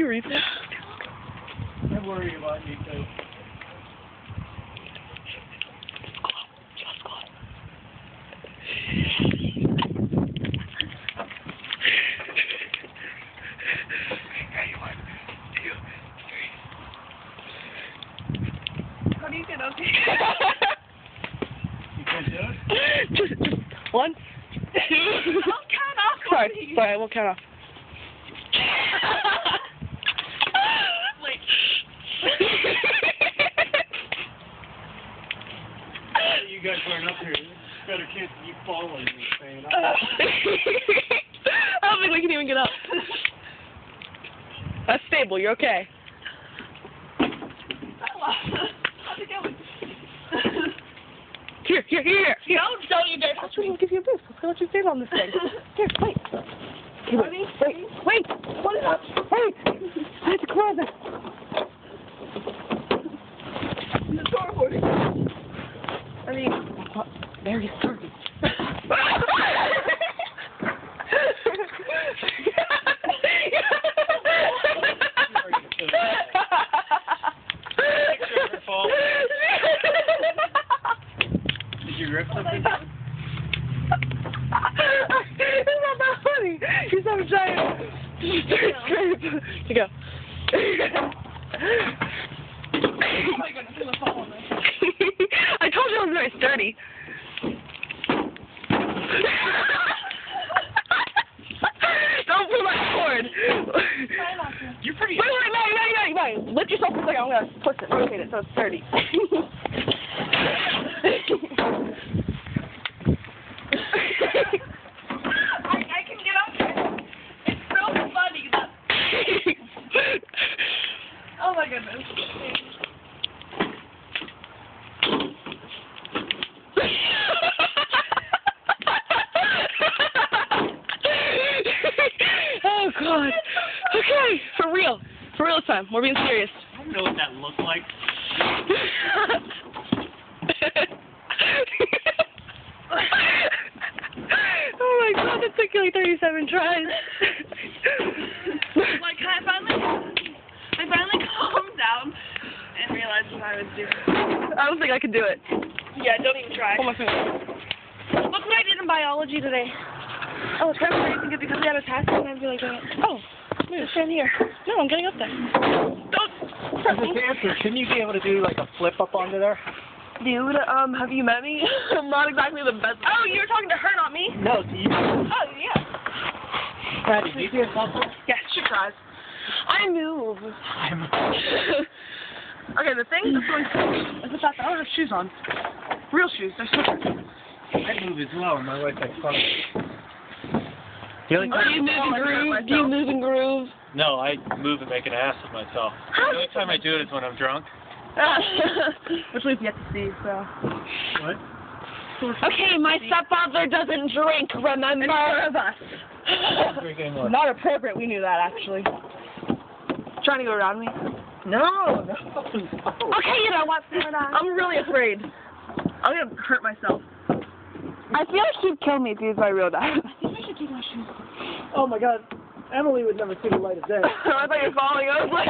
you, Reese. I worry about you too. Ready, 1, 2, 3. How do you get up here? You can't do it? Just 1, 2. Don't count off. Sorry, I won't count off. Wait. You guys weren't up here. Better chance of you falling than staying up. I don't think we can even get up. That's stable. You're okay. How's it going? Here. Don't you dare. I'll give you a boost. I'll let you stand on this thing. Here, wait. Wait. What is up? Wait. I have to close it. The door. I mean, there you start. Did you rip something? It's not that funny. You're so giant. You go. Oh my goodness, I'm gonna fall on this. I told you I was very sturdy. Don't pull that cord. You're pretty. Wait. Lift yourself for a second. I'm gonna twist it, rotate it so it's sturdy. I can get up there. It's so funny. Oh my goodness. Oh God. Okay, for real this time. We're being serious. I don't know what that looked like. Oh my God, that took you like 37 tries. Like I finally calmed down and realized what I was doing. I don't think I could do it. Yeah, don't even try. Hold my finger. Look what I did in biology today. Oh, it's kind of crazy because we had a test and I'd be like doing it. Oh, just stand here. No, I'm getting up there. Don't. Just answer. Shouldn't you be able to do like a flip up onto there? Dude, have you met me? I'm not exactly the best. Oh, you were talking to her, not me? No, do you? Oh, yeah. Patty, do you feel something? Yeah, she tries. I move. I'm. Okay, the thing that's going is the fact that I don't have shoes on. Real shoes, they're slippers. I move as well, and my wife makes fun of me. Do you move and groove? No, I move and make an ass of myself. The only time I do it is when I'm drunk. Which we've yet to see, so. What? Okay, my stepfather doesn't drink, remember? None of us. Drink anymore. Not appropriate, we knew that, actually. Trying to go around me? No. Okay, you know what? I'm really afraid. I'm gonna hurt myself. I feel like he'd kill me if he was my real dad. I think I should take my shoes off. Oh my God. Emily would never see the light of day. I thought you were falling. I was like...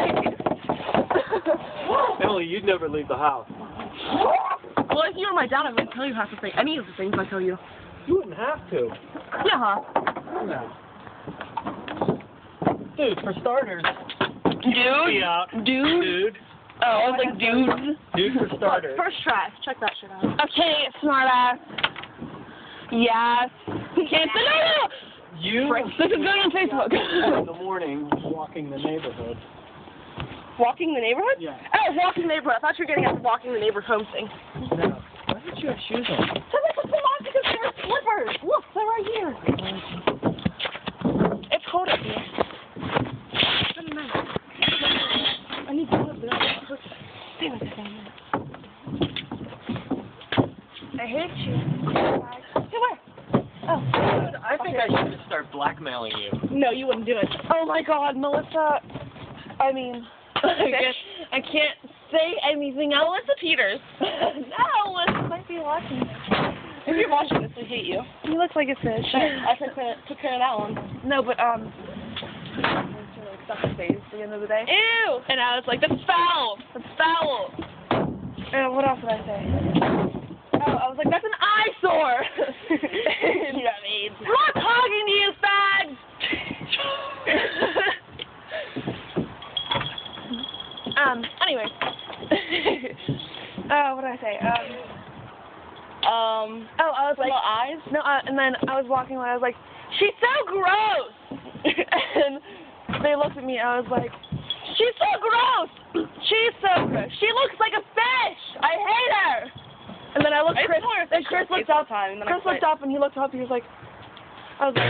Emily, you'd never leave the house. Well, if you were my dad, I wouldn't tell you half the thing. Any of the things I tell you. You wouldn't have to. Yeah, huh? No. Dude, for starters. Dude? Out. Dude? Oh, I was like, dudes. Dude, for starters. First try. Check that shit out. Okay, smartass. Yes. Can't say no! You. This is going on Facebook. In the morning, walking the neighborhood. Walking the neighborhood? Yeah. Oh, walking the neighborhood. I thought you were getting at the walking the neighborhood home thing. No. Why don't you have shoes on? So they put them on because they're slippers. Look, they're right here. It's cold up here. I need to put it on. Stay with it. I hate you. Hey, where? Oh. I think I should just start blackmailing you. No, you wouldn't do it. Oh my God, Melissa. I mean, I can't say anything else. Melissa Peters. No, Melissa might be watching this. If you're watching this, I hate you. You look like a fish. I took care of that one. No, but like stuck her face at the end of the day. Ew! And I was like, that's foul! That's foul! And what else did I say? Oh, I was like, that's an eyesore! You got AIDS. I'm not talking to you, fag! Anyway. What did I say? Oh, I was like, little eyes? no, and then I was walking away, I was like, she's so gross! And they looked at me, I was like, she's so gross! She's so gross. She looks like a fish! I hate her! And then I looked, Chris looked up, and he looked up, and he was like, I was like,